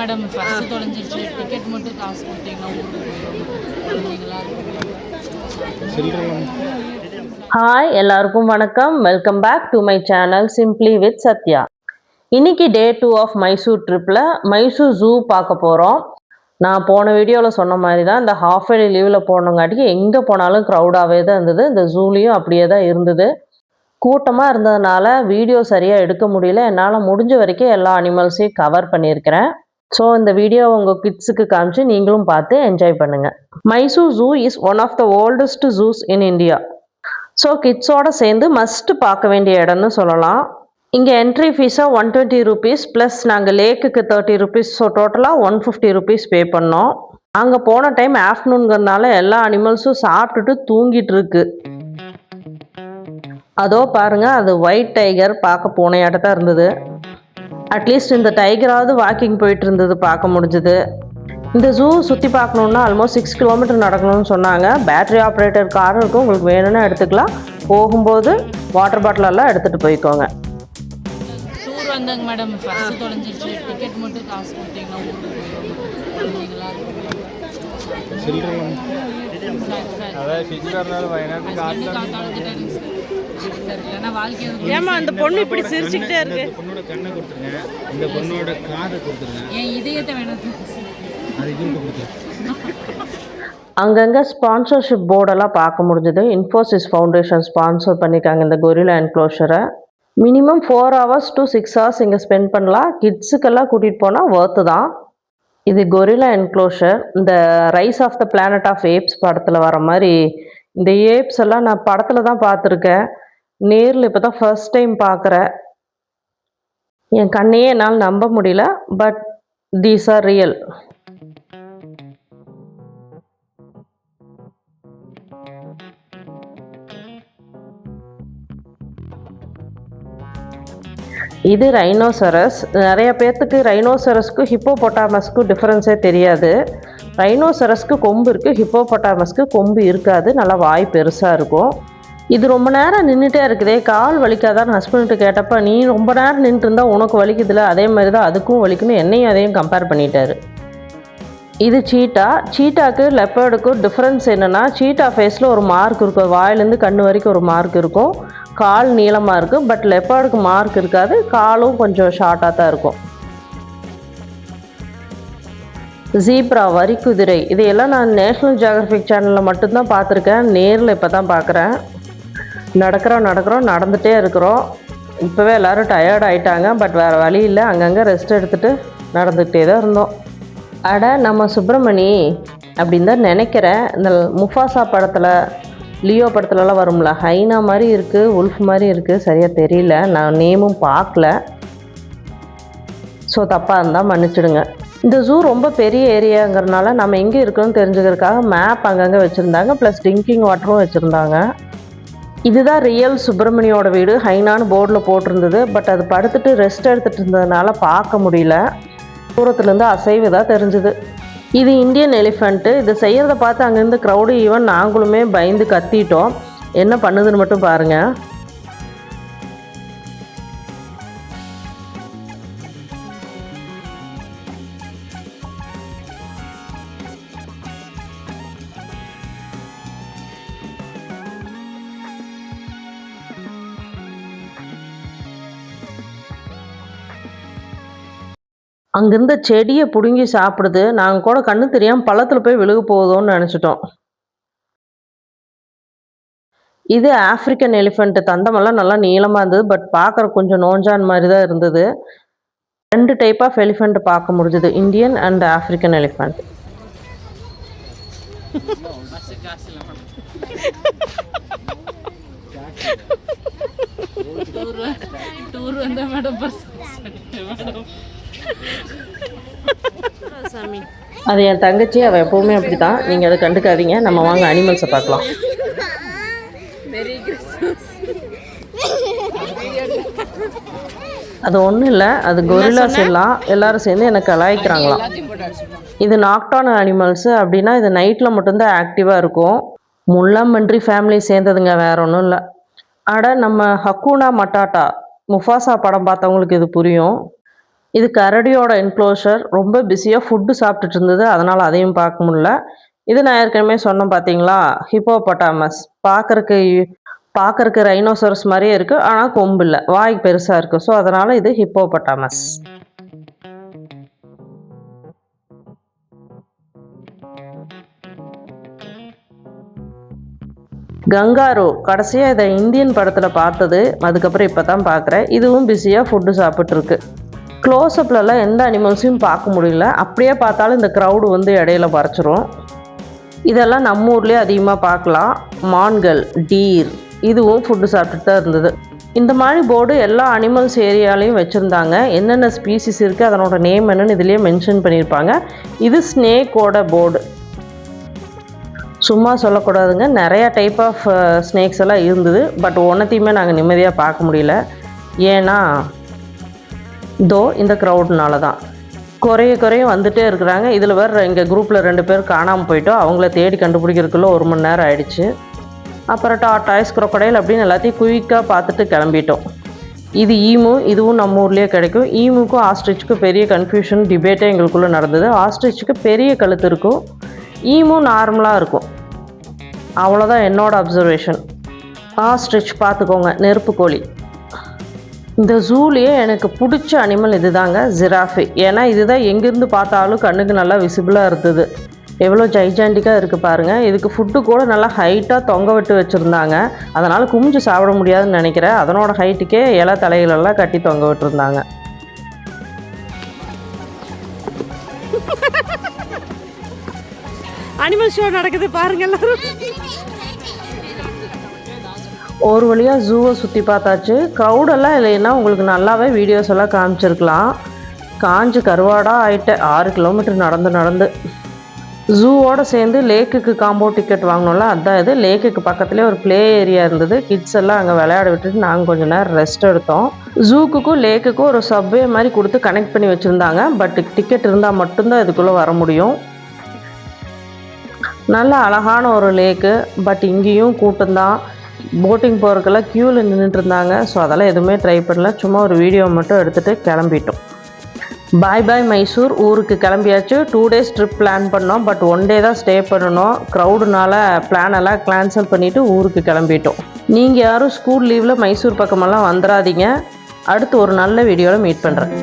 Madam purse தொலைஞ்சிருச்சு. Ticket மட்டும் காசு கொடுத்தீங்கன்னா ஊருக்கு ஹாய் எல்லாருக்கும் வணக்கம். Welcome back to my channel simply with Sathya. இன்னைக்கு டே 2 ஆஃப் மைசூர் ட்ரிப்பில் மைசூர் ஜூ பார்க்க போகிறோம். நான் போன வீடியோவில் சொன்ன மாதிரி தான் இந்த ஹாஃப் இயர்லி லீவில் போனங்காட்டிக்கு எங்கே போனாலும் க்ரௌடாகவே தான் இருந்தது. இந்த ஜூலேயும் அப்படியே தான் இருந்தது. கூட்டமாக இருந்ததுனால வீடியோ சரியாக எடுக்க முடியல. என்னால் முடிஞ்ச வரைக்கும் எல்லா அனிமல்ஸையும் கவர் பண்ணியிருக்கிறேன். ஸோ இந்த வீடியோ உங்கள் கிட்ஸுக்கு காமிச்சு நீங்களும் பார்த்து என்ஜாய் பண்ணுங்கள். Mysore zoo is one of the oldest zoos in India. So கிட்ஸோட சேர்ந்து மஸ்ட் பார்க்க வேண்டிய இடம்னு சொல்லலாம். இங்கே என்ட்ரி ஃபீஸாக 120 ருபீஸ் ப்ளஸ் நாங்கள் லேக்குக்கு 30 ருபீஸ். ஸோ டோட்டலாக 150 ருபீஸ் பே பண்ணோம். அங்கே போன டைம் ஆஃப்டர்நூன்கிறதுனால எல்லா அனிமல்ஸும் சாப்பிட்டுட்டு தூங்கிட்டு இருக்கு. அதோ பாருங்க, அது ஒயிட் டைகர் பார்க்க போன இடத்த இருந்தது. அட்லீஸ்ட் இந்த டைகராவது வாக்கிங் போயிட்டு இருந்தது பார்க்க முடிஞ்சுது. இந்த ஜூ சுற்றி பார்க்கணுன்னா ஆல்மோஸ்ட் 6 கிலோமீட்டர் நடக்கணும்னு சொன்னாங்க. பேட்டரி ஆப்ரேட்டர் கார் இருக்கும், உங்களுக்கு வேணும்னா எடுத்துக்கலாம். போகும்போது வாட்டர் பாட்டிலெல்லாம் எடுத்துகிட்டு போய்க்கோங்க. டூர் வந்தாங்க மேடம் பர்ஸ் தொலைஞ்சிருச்சு. டிக்கெட் மட்டும் காசு கொடுத்தீங்கன்னா ஏமா அந்த பொண்ணு இப்படி சிரிச்சுக்கிட்டே இருக்கு? பொண்ணோட கண்ணை கொடுத்துருங்க, இந்த பொண்ணோட காதை கொடுத்துருங்க, என் இதயத்தை வேணும். அங்கங்கே ஸ்பான்சர்ஷிப் போர்டெல்லாம் பார்க்க முடிஞ்சது. இன்ஃபோசிஸ் ஃபவுண்டேஷன் ஸ்பான்சர் பண்ணியிருக்காங்க இந்த கொரில்லா என்க்ளோஷரை. மினிமம் 4 hours to 6 hours இங்கே ஸ்பெண்ட் பண்ணலாம். கிட்ஸுக்கெல்லாம் கூட்டிகிட்டு போனால் ஒர்த்து தான். இது கொரில்லா என்க்ளோஷர். இந்த rise of the planet of apes படத்தில் வர மாதிரி இந்த ஏப்ஸ் எல்லாம் நான் படத்தில் தான் பார்த்துருக்கேன். நேரில் இப்போ தான் ஃபர்ஸ்ட் டைம் பார்க்குறேன். என் கண்ணையே என்னால் நம்ப முடியல. But these are real. இது ரைனோசரஸ். நிறைய பேர்த்துக்கு ரைனோசரஸ்க்கும் ஹிப்போபொட்டாமஸ்க்கும் டிஃப்ரென்ஸே தெரியாது. ரைனோசரஸ்க்கு கொம்பு இருக்குது, ஹிப்போபொட்டாமஸ்க்கு கொம்பு இருக்காது. நல்லா வாய் பெருசாக இருக்கும். இது ரொம்ப நேரம் நின்றுட்டே இருக்குதே, கால் வலிக்காதான்னு ஹஸ்பண்ட்டு கேட்டப்போ, நீ ரொம்ப நேரம் நின்றுட்டு இருந்தால் உனக்கு வலிக்குதுல, அதே மாதிரி தான் அதுக்கும் வலிக்கணும், என்னையும் அதையும் கம்பேர் பண்ணிட்டாரு. இது சீட்டா. சீட்டாக்கு லெப்பர்டுக்கும் டிஃப்ரென்ஸ் என்னென்னா, சீட்டா ஃபேஸில் ஒரு மார்க் இருக்கும், வாயிலேருந்து கண்ணு வரைக்கும் ஒரு மார்க் இருக்கும், கால் நீளமாக இருக்குது. பட் லெப்பர்டுக்கு மார்க் இருக்காது, காலும் கொஞ்சம் ஷார்ட்டாக தான் இருக்கும். ஜீப்ரா வரி குதிரை, இதையெல்லாம் நான் நேஷ்னல் ஜியோகிராஃபிக் சேனலில் மட்டும்தான் பார்த்துருக்கேன். நேரில் இப்போ தான் பார்க்குறேன். நடக்கிறோம் நடந்துகிட்டே இருக்கிறோம். இப்போவே எல்லோரும் டயர்ட் ஆகிட்டாங்க. பட் வேறு வழி இல்லை, அங்கங்கே ரெஸ்ட் எடுத்துகிட்டு நடந்துக்கிட்டே தான் இருந்தோம். அட நம்ம சுப்பிரமணி அப்படின்னு தான் நினைக்கிறேன். இந்த முஃபாசா படத்தில், லியோ படத்துலலாம் வரும்ல, ஹைனா மாதிரி இருக்குது, உல்ஃப் மாதிரி இருக்குது, சரியாக தெரியல, நான் நேமும் பார்க்கல. ஸோ தப்பாக இருந்தால் மன்னிச்சிடுங்க. இந்த ஜூ ரொம்ப பெரிய ஏரியாங்கிறதுனால நம்ம எங்கே இருக்கணும்னு தெரிஞ்சுக்கிறதுக்காக மேப் அங்கங்கே வச்சுருந்தாங்க, ப்ளஸ் ட்ரிங்கிங் வாட்டரும் வச்சுருந்தாங்க. இதுதான் ரியல் சுப்பிரமணியோட வீடு. ஹைனான்னு போர்டில் போட்டிருந்தது. பட் அது படுத்துட்டு ரெஸ்ட் எடுத்துகிட்டு இருந்ததுனால பார்க்க முடியல. தூரத்துலேருந்து அசைவு தான் தெரிஞ்சுது. இது இந்தியன் எலிஃபெண்ட்டு. இது செய்கிறத பார்த்து அங்கேருந்து க்ரௌடு, ஈவன் நாங்களுமே பயந்து கத்திட்டோம். என்ன பண்ணுதுன்னு மட்டும் பாருங்கள். அங்கேருந்த செடியை பிடுங்கி சாப்பிடுது. நாங்கள் கூட கண்ணு தெரியாமல் பள்ளத்தில் போய் விழுக போகுதோன்னு நினச்சிட்டோம். இது ஆஃப்ரிக்கன் எலிஃபெண்ட்டு. தந்தமெல்லாம் நல்லா நீளமாக இருந்தது. பட் பார்க்குற கொஞ்சம் நோஞ்சான் மாதிரி தான் இருந்தது. 2 டைப் ஆஃப் எலிஃபெண்ட் பார்க்க முடிஞ்சது, Indian and African elephant. Tour வந்தா மேடம் அது என் தங்கச்சி, அவள் எப்போவுமே அப்படி தான். நீங்கள் அதை கண்டுக்காதீங்க. நம்ம வாங்க அனிமல்ஸை பார்க்கலாம். அது ஒன்றும் இல்லை, அது கொரில்லாஸ் எல்லாம் எல்லாரும் சேர்ந்து எனக்கு கலாய்க்கிறாங்களாம். இது நாக்டார்னல் அனிமல்ஸு. அப்படின்னா இது நைட்டில் மட்டும்தான் ஆக்டிவாக இருக்கும். முள்ளம்பன்றி ஃபேமிலி சேர்ந்ததுங்க, வேற ஒன்றும் இல்லை. அட நம்ம ஹக்கூனா மட்டாட்டா முஃபாசா படம் பார்த்தவங்களுக்கு இது புரியும். இது கரடியோட என்க்ளோஷர். ரொம்ப பிஸியாக ஃபுட்டு சாப்பிட்டுட்டு இருந்தது, அதனால் அதையும் பார்க்க முடியல. இது நான் ஏற்கனவே சொன்னேன் பார்த்தீங்களா, ஹிப்போபொட்டாமஸ். பார்க்கறக்கு ரைனோசரஸ் மாதிரியே இருக்குது, ஆனால் கொம்பு இல்லை, வாய் பெருசாக இருக்குது. ஸோ அதனால் இது ஹிப்போபொட்டாமஸ். கங்காரு கடைசியாக இதை இந்தியன் படத்தில் பார்த்தது, அதுக்கப்புறம் இப்போ தான் பார்க்குறேன். இதுவும் பிஸியாக ஃபுட்டு சாப்பிட்ருக்கு. க்ளோஸ்அப்லலாம் எந்த அனிமல்ஸையும் பார்க்க முடியல, அப்படியே பார்த்தாலும் இந்த க்ரௌடு வந்து இடையில மறைச்சிரும். இதெல்லாம் நம்ம ஊர்லேயே அதிகமாக பார்க்கலாம். மான்கள், டீர், இதுவும் ஃபுட்டு சாப்பிட்டுட்டு தான் இருந்தது. இந்த மாதிரி போர்டு எல்லா அனிமல்ஸ் ஏரியாலையும் வச்சுருந்தாங்க. என்னென்ன ஸ்பீசிஸ் இருக்குது, அதனோட நேம் என்னன்னு இதுலேயே மென்ஷன் பண்ணியிருப்பாங்க. இது ஸ்னேக்கோட போர்டு. சும்மா சொல்லக்கூடாதுங்க, நிறையா டைப் ஆஃப் ஸ்னேக்ஸ் எல்லாம் இருந்தது. பட் ஒன்றத்தையுமே நாங்கள் நிம்மதியாக பார்க்க முடியல. ஏன்னா இந்த க்ரௌட்னால தான் குறைய வந்துகிட்டே இருக்கிறாங்க. இதில் வேறு எங்கள் குரூப்பில் 2 பேர் காணாமல் போயிட்டோம். அவங்கள தேடி கண்டுபிடிக்கிறதுக்குள்ளே 1 மணி நேரம் ஆயிடுச்சு. அப்புறம் டாய்ஸ், crocodile அப்படின்னு எல்லாத்தையும் குயிக்காக பார்த்துட்டு கிளம்பிட்டோம். இது ஈமு, இதுவும் நம்ம ஊர்லேயே கிடைக்கும். ஈமுக்கும் ஆஸ்ட்ரிச்சுக்கும் பெரிய கன்ஃபியூஷன், டிபேட்டே எங்களுக்குள்ளே நடந்தது. ஆஸ்ட்ரிச்சுக்கு பெரிய கழுத்து இருக்கும், ஈமு நார்மலாக இருக்கும். அவ்வளோதான் என்னோட அப்சர்வேஷன். ஆஸ்ட்ரிச் பார்த்துக்கோங்க, நெருப்பு கோழி. இந்த ஜூலேயே எனக்கு பிடிச்ச அனிமல் இது தாங்க, ஜிராஃபி. ஏன்னா இதுதான் எங்கேருந்து பார்த்தாலும் கண்ணுக்கு நல்லா விசிபிளாக இருந்தது. எவ்வளோ ஜைஜாண்டிக்காக இருக்குது பாருங்கள். இதுக்கு ஃபுட்டு கூட நல்லா ஹைட்டாக தொங்க விட்டு வச்சுருந்தாங்க. அதனால் குமிஞ்சு சாப்பிட முடியாதுன்னு நினைக்கிறேன். அதனோட ஹைட்டுக்கே இலை தலைகளெல்லாம் கட்டி தொங்க விட்டுருந்தாங்க. அனிமல் ஷோ நடக்குது பாருங்க எல்லாரும். ஒரு வழியாக ஜூவை சுற்றி பார்த்தாச்சு. க்ரௌடெல்லாம் இல்லைன்னா உங்களுக்கு நல்லாவே வீடியோஸ் எல்லாம் காமிச்சிருக்கலாம். காஞ்சு கருவாடாக ஆகிட்டேன் 6 கிலோமீட்டர் நடந்து. ஜூவோடு சேர்ந்து லேக்குக்கு காம்போ டிக்கெட் வாங்கினோம்ல, அதுதான் இது. லேக்குக்கு பக்கத்துலேயே ஒரு ப்ளே ஏரியா இருந்தது. கிட்ஸ் எல்லாம் அங்கே விளையாட விட்டுட்டு நாங்கள் கொஞ்சம் நேரம் ரெஸ்ட் எடுத்தோம். ஜூக்குக்கும் லேக்குக்கும் ஒரு சப்வே மாதிரி கொடுத்து கனெக்ட் பண்ணி வச்சுருந்தாங்க. பட் டிக்கெட் இருந்தால் மட்டும்தான் இதுக்குள்ளே வர முடியும். நல்ல அழகான ஒரு லேக்கு. பட் இங்கேயும் கூட்டம்தான். போட்டிங் போகிறதுக்கெல்லாம் க்யூவில் நின்றுட்டு இருந்தாங்க. ஸோ அதெல்லாம் எதுவுமே ட்ரை பண்ணல. சும்மா ஒரு வீடியோ மட்டும் எடுத்துகிட்டு கிளம்பிட்டோம். பாய் மைசூர். ஊருக்கு கிளம்பியாச்சு. 2 டேஸ் ட்ரிப் பிளான் பண்ணோம். பட் 1 டே தான் ஸ்டே பண்ணணும். க்ரௌடுனால பிளான் எல்லாம் கேன்சல் பண்ணிவிட்டு ஊருக்கு கிளம்பிட்டோம். நீங்கள் யாரும் ஸ்கூல் லீவில் மைசூர் பக்கமெல்லாம் வந்துடாதீங்க. அடுத்து ஒரு நல்ல வீடியோவில் மீட் பண்ணுறேன்.